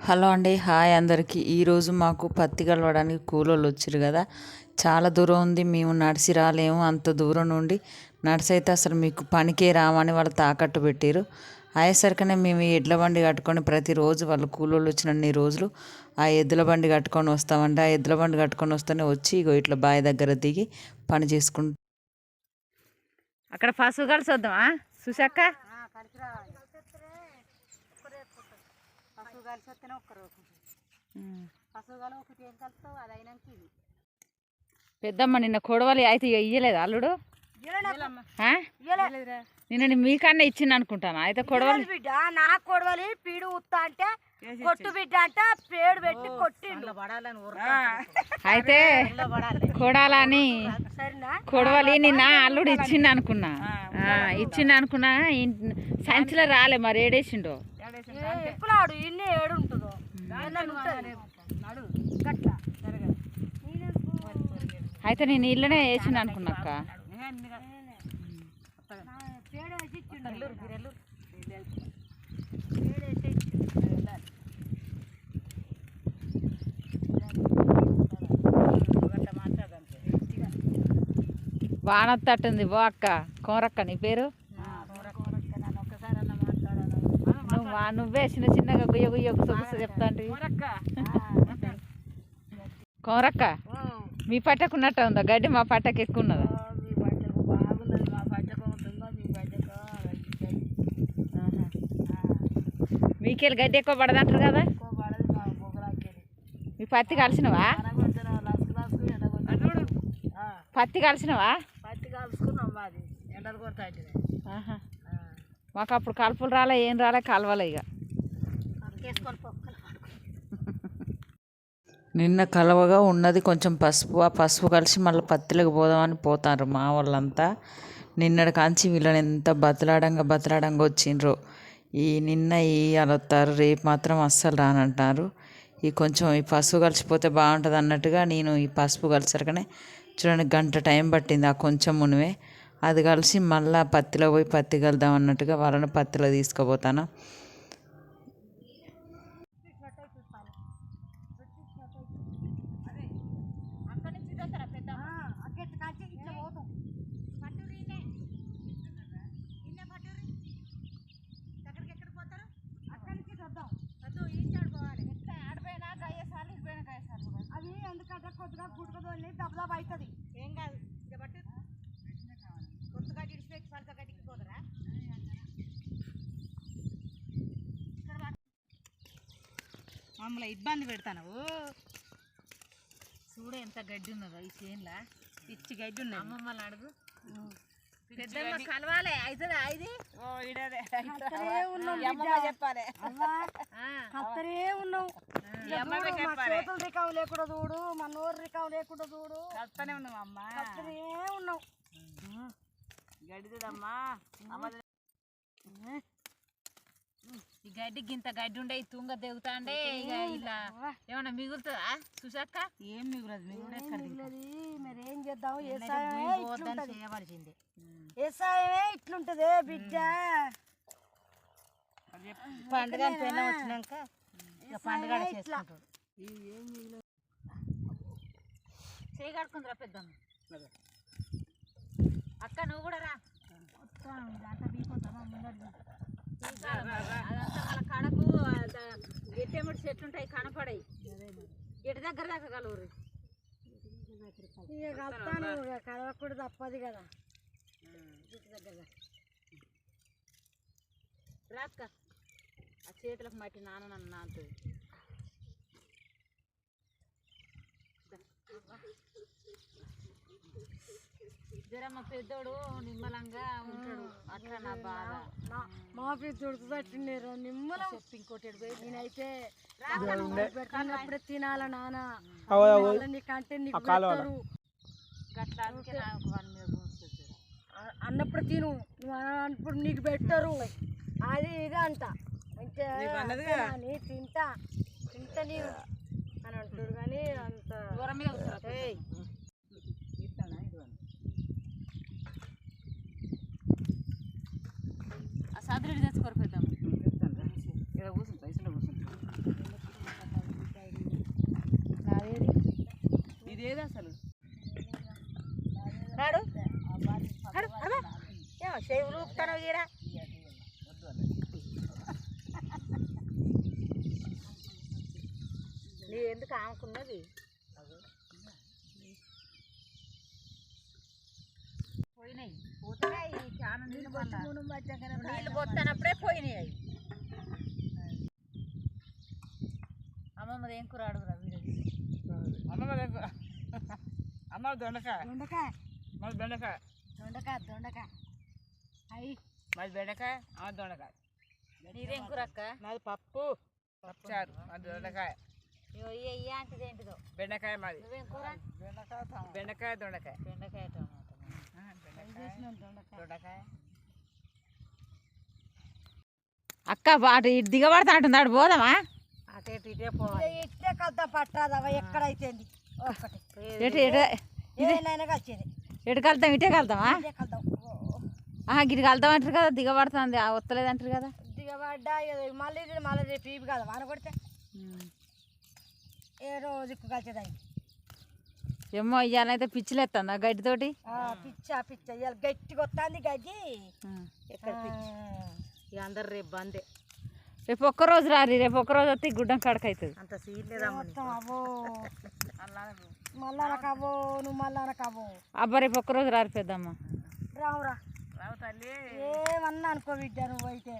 Hello అండి, hi అందరికీ. ఈరోజు మాకు పత్తి కలవడానికి కూలోళ్ళు వచ్చారు కదా. చాలా దూరం ఉంది, మేము నడిచి రాలేము. అంత దూరం నుండి నడిచైతే అసలు మీకు పనికే రామని వాళ్ళు తాకట్టు పెట్టారు. అయ్యేసరికనే మేము ఈ ఎడ్ల బండి కట్టుకొని ప్రతిరోజు వాళ్ళు కూలోళ్ళు వచ్చినన్ని రోజులు ఆ ఎద్దుల బండి కట్టుకొని వస్తామంటే ఆ ఎద్దుల బండి కట్టుకొని వస్తేనే వచ్చి ఇగో ఇట్లా బావి దగ్గర దిగి పని చేసుకుంటాం. అక్కడ పశువు కలిసి వద్దామా సుశక్క? పెద్దమ్మ నిన్న కొడవలి అయితే ఇయ్యలేదు అల్లుడు? నిన్న మీకన్నా ఇచ్చింది అనుకుంటాను. అయితే కొడవలి బిడ్డ నా కొడవలి పీడు ఉత్తా అంటే కొట్టు బిడ్డ అంటే పేడు పెట్టి కొట్టిండు. అయితే కొడాలని కొడవలి నిన్న అల్లుడు ఇచ్చిండు అనుకున్నా. ఇచ్చిండు అనుకున్నా. సంచిలో రాలే, మరి ఏడేసిండో ఎప్పుడాడు ఇన్ని ఏడు ఉంటుందో అయితే నేను ఇళ్ళనే వేసిండు అనుకున్నాక్క. వానొత్తట్టుంది. బో అక్క, కోరక్క నీ పేరు? నువ్వే చిన్న చిన్నగా గుయ్య గుయ్య సొగుసు చెప్తా అంటే. కోరక్క, మీ పట్టకు ఉన్నట్టు ఉందా గడ్డి? మా పట్టకు ఎక్కువ ఉన్నదా? మీకెళ్ళి గడ్డి ఎక్కువ పడదంటారు కదా. మీ పత్తి కలిసినవా? పత్తి కలిసినవా? మాకు అప్పుడు కలుపులు రాలే, ఏం రాలే, కలవలే. ఇక నిన్న కలవగా ఉన్నది కొంచెం పసుపు. ఆ పసుపు కలిసి మళ్ళీ పత్తిలోకి పోదామని పోతారు మా వాళ్ళంతా. నిన్నటి కాంచి వీళ్ళని ఎంత బతలాడంగా వచ్చిండ్రు. నిన్న అలొత్తారు, రేపు మాత్రం అస్సలు రానంటారు. కొంచెం ఈ పసుపు కలిసిపోతే బాగుంటుంది అన్నట్టుగా నేను ఈ పసుపు కలిసరికనే చూడండి గంట టైం పట్టింది. ఆ కొంచెం మునివే అది కలిసి మళ్ళీ పత్తిలో పోయి పత్తి కలుద్దాం అన్నట్టుగా వాళ్ళని పత్తిలో తీసుకుపోతాను. ఎందుకంటే కొద్దిగా గుడ్కదోని దెబ్బదబ్బ అవుతుంది. ఏం కాదు, కొత్తగా ఇడిచిపెట్టి పడత గడ్డికి పోదరా. మమ్మల్ని ఇబ్బంది పెడతాను. చూడు ఎంత గడ్డి ఉన్నదో ఈ చేనులా. పిచ్చి గడ్డి ఉన్నది. అమ్మమ్మల్ని అడుగు. పెద్దమ్మ కలవాలి అవుతుంది. ఇది చెప్పాలి. కత్తరే ఉన్నాం. చేతులు రికావు లేకుండా చూడు, మన నోరు రికావు లేకుండా చూడు. కత్తనే ఉన్నాం అమ్మ, కత్తనే ఉన్నాం. గడ్డిదమ్మా ఈ గడ్డికి ఇంత గడ్డి ఉండే ఈ తుంగ దిగుతా అంటే ఇక ఇలా ఏమన్నా మిగులుతుందా చూసాక? ఏం మిగులదు. మరి ఏం చేద్దాం? చేయవలసింది వ్యవసాయమే ఇట్లుంటదే బిడ్డ. పండుగ వచ్చినాక పండుగ చేసుకుంటాడు. చేయగడుకుందిరా పెద్దమ్మ. అక్క నువ్వు కూడా రా. అదంతా బీపోతామా ముందర అదంతా వాళ్ళ కడకు గెట్టెమిటి చెట్లు ఉంటాయి కనపడాయి. గెట్టి దగ్గర దాకా కలవరు. ఇక కలుతాను, కలవకూడదు తప్పదు కదా. గెట్టి దగ్గర రాక్క. ఆ చేతులకు మట్టి నన్ను నానుతుంది. జరమ్మ పెద్దోడు నిమ్మలంగా ఉంటాడు. అట్లా నా బాధ. మా పెద్దోడు పట్టిండేరు నిమ్మలం. ఇంకోటి నేనైతే పెడుతున్నప్పుడే తినాల నాన్న. నీకంటే నీకు పెడతారు గట్లా. అందుకే నాకు వాడి మీద గుంస్తుంది. అన్నప్పుడు తిను, నువ్వు అన్నప్పుడు నీకు పెట్టరు. అది ఇది అంట అంటే తింటా నీవు అని అంటారు. కానీ అంత దూరం మీద సదురుడు తెచ్చుకోరు పెద్దాం. ఇక్కడ కూర్చుంటా, ఇసులో కూర్చుంటా. చేస్తాను ఈడ నీ ఎందుకు ఆముకున్నది పోయినాయి పోతున్నాయి చాలా నీళ్ళు పోతానప్పుడే పోయినాయి అవి అమ్మమ్మది ఏం కూర అడుగురా అమ్మ దొండకాయ దొండకాయ మాది బెండకాయ దొండకాయ దొండకాయ అయ్యి మాది బెండకాయ అమ్మ దొండకాయ నీదేం కూర అక్క మాది పప్పు పప్పుచారు మాది దొండకాయ అంటది ఏంటిదో బెండకాయ మాది నువ్వేం కూర బెండకాయ దొండకాయ బెండకాయ టమాటా దొండకాయ అక్క వాటి దిగబడతా అంటున్నాడు పోదామా అటే ఇటే పోవాలి ఇట్టే కలుద్దాం పట్టాదవ ఎక్కడైతే ఒక్కటి ఎటు ఎటు ఏదైనా వచ్చేది ఎటు కలుద్దాం ఇటే కలుద్దామా ఇట్టే కలుద్దాం గిరి కలుద్దాం అంటారు కదా దిగబడుతుంది వస్తలేదు అంటారు కదా దిగబడ్డా మళ్ళీ రేపు ఇవి కదా వాన కొడితే ఏ రోజు కలిసేదాన్ని ఏమో ఇయ్యాలైతే పిచ్చిలేస్తుందా గడ్డితోటి పిచ్చ ఇవాళ గట్టిగా వస్తుంది గడ్డి ఎక్కడ పిచ్చి ఇక అందరు రేపు బందే రేపు ఒక్కరోజు రారి రేపు ఒక్కరోజు వస్తే ఈ గుడ్డం కడక అవుతుంది అంత సీన్ లేదమ్మా అవో మళ్ళా కావో నువ్వు మళ్ళా కావో అబ్బా రేపు ఒక్కరోజు రారి పెద్దమ్మ రావురా రావు తల్లి ఏమన్నా అనుకో బిడ్డ నువ్వు అయితే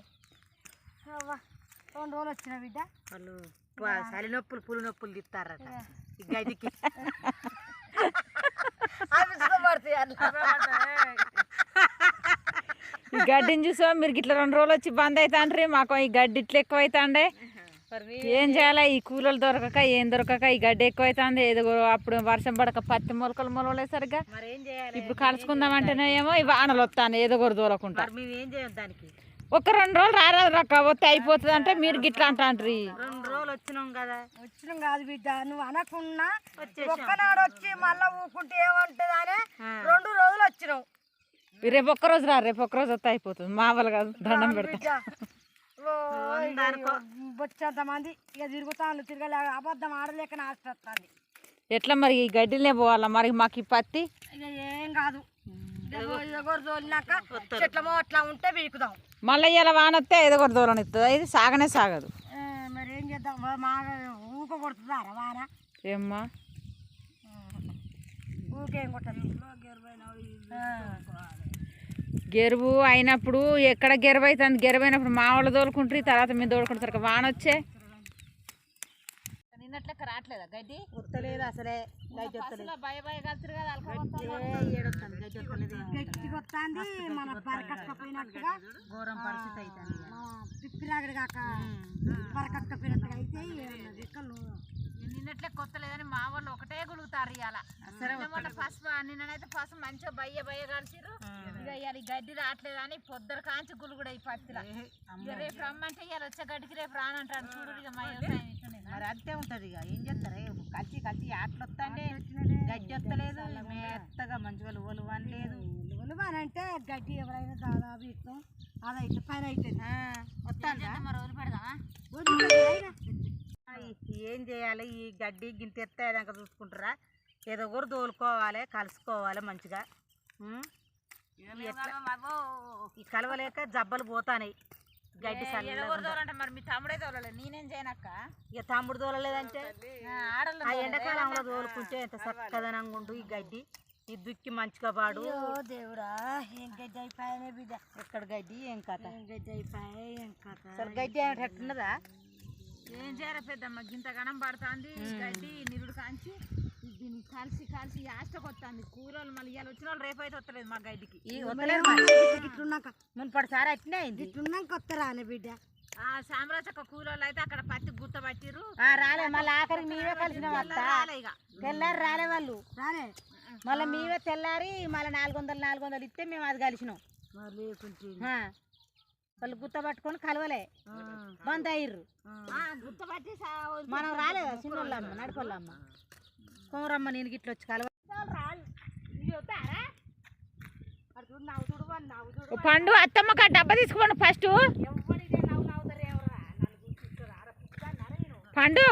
అవ్వా 2 రోజులు వచ్చిన బిడ్డ వాళ్ళు చలి నొప్పులు పులి నొప్పులు తిత్తారట ఈ గడ్డికి ఈ గడ్డిని చూసా మీరు ఇట్లా 2 రోజులు వచ్చి బంద్ అవుతాండ్రి మాకు ఈ గడ్డి ఇట్లా ఎక్కువ అవుతాండే ఏం చేయాలి ఈ కూలలు దొరకక ఏం దొరకక ఈ గడ్డి ఎక్కువ అవుతుంది ఏదో అప్పుడు వర్షం పడక పత్తి మొలకలు మొలవలే సరిగ్గా మరి ఏం చేయాలి ఇప్పుడు కలుసుకుందామంటేనే ఏమో ఈ వానలు వస్తాను ఏదో కూడా దూరకుండా మేము ఏం చేయం దానికి ఒక 2 రోజులు రారాదు రక్క వస్తే అయిపోతుంది అంటే మీరు గిట్లా అంటాండ్రి 2 రోజులు వచ్చినాం కదా వచ్చినాం కాదు బిడ్డ నువ్వు అనకున్నా ఒక్కనాడు వచ్చి మళ్ళా ఊకుంటే ఏమంటుంది అని 2 రోజులు వచ్చినాం రేపు ఒక్కరోజు రా రేపు ఒక్కరోజు వస్తే అయిపోతుంది మామూలు కాదు దండం పెడతా వచ్చేంత మంది ఇక తిరుగుతాను తిరగలే అబద్ధం ఆడలేక ఆస్తుంది ఎట్లా మరి ఈ గడ్డిలే పోవాలా మరి మాకు ఈ పత్తి ఇక ఏం కాదు ఎగొరు తోలినాక చెట్లమో అట్లా ఉంటే వీకుదాం మళ్ళీ ఇలా వాన వస్తే ఏదో ఒకటి దూరం ఇస్తుంది ఇది సాగనే సాగదు మరి ఏం చేద్దాం మా ఊక కొడుతుందా వాన ఏమ్మా ఊకేం కొట్టదు గెరువు అయినప్పుడు ఎక్కడ గెరువు అవుతుంది గెరువు అయినప్పుడు మా వాళ్ళు తోలుకుంటారు తర్వాత మేము తోలుకుంటారు వాన వచ్చే నిన్నట్లెక్క రావట్లేదా గడ్డి వస్తలేదు అసలే గడ్డి వస్తలేదు భయ భయ కలుతురు కదా గట్టిగా వస్తుంది మన బరకక్కపోయినట్టుగా ఘోరం పరిస్థితి అవుతుంది పిప్పిరాగడి కాక బరకక్కపోయినట్టుగా అయితే రెక్కలు నిన్నట్లే కొత్తలేదని మా వాళ్ళు ఒకటే గులుగుతారు ఇవాళ పసుపు నిన్ననైతే పసుపు మంచిగా బయ్య బయ్య కలిసిరు ఇక ఇవాళ ఈ గడ్డి రావట్లేదని పొద్దున కాంచి గులుగుడు ఈ పత్తిలా ఇక రేపు రమ్మంటే ఇవాళ వచ్చే గడ్డికి రేపు రానంటాడు చూడు ఇక మా వ్యవసాయం ఇట్లనే మరి అంతే ఉంటుంది ఇక ఏం చేస్తారు కలిసి కలిసి ఆటలు వస్తాండే గడ్డి వస్తలేదు మెత్తగా మంచిగా ఉలువ అనలేదు ఉలువనంటే గడ్డి ఎవరైనా దాదాపు ఇస్తాం అదైతే పని అవుతుంది వస్తాను మరి వదిలి పెడదామా ఏం చేయాలి ఈ గడ్డి గింత ఎత్తేదాకా చూసుకుంటారా ఏదో ఒకరు తోలుకోవాలి కలుసుకోవాలి మంచిగా ఈ కలవలేక జబ్బలు పోతాయి గడ్డి మరి మీ తమ్ముడే తోలలేదు నేనేం చేయనక్క ఇక తమ్ముడు తోలలేదంటే ఆ ఎండాకాలంలో తోలుకుంటే ఎంత చక్కదనంగా ఉండు ఈ గడ్డి ఈ దుక్కి మంచిగా పాడు దేవుడా ఏం గడ్డి అయిపోయానే బిడ్డ ఎక్కడ గడ్డి ఏం కథ ఏం గడ్డి అయిపోయాయి ఏం కథ అసలు గడ్డి అనేటట్టున్నదా ఏం చేయాలి పెద్దమ్మ గింత గణం పడుతుంది గడ్డి నిరుడు కాంచి దీన్ని కలిసి కలిసి యాస్టకు వస్తుంది కూరలు మళ్ళీ ఇవాళ వచ్చిన వాళ్ళు రేపు అయితే వస్తలేదు మా గడ్డికి ఇట్లున్నాక మున్పటిసారి అట్నే అయింది ఇట్లున్నాక వస్తారా అనే బిడ్డ సామ్రాజక్క కూరలు అయితే అక్కడ పత్తి గుత్త పట్టిరు రాలే మళ్ళీ ఆఖరికి మేమే కలిసిన ఇక తెల్లారి రాలే వాళ్ళు రాలే మళ్ళీ మేమే తెల్లారి మళ్ళీ 400 ఇస్తే మేము అది కలిసినాం వాళ్ళు గుత్త పట్టుకొని కలవలే బంద్ అయ్యారు గుత్త పట్టి మనం రాలేదా చిన్నోళ్ళమ్మ నడిపోళ్ళమ్మ కోరమ్మ నేను గిట్ల వచ్చి కలవ పండు అత్తమ్మక డబ్బా తీసుకోండి ఫస్ట్ పండు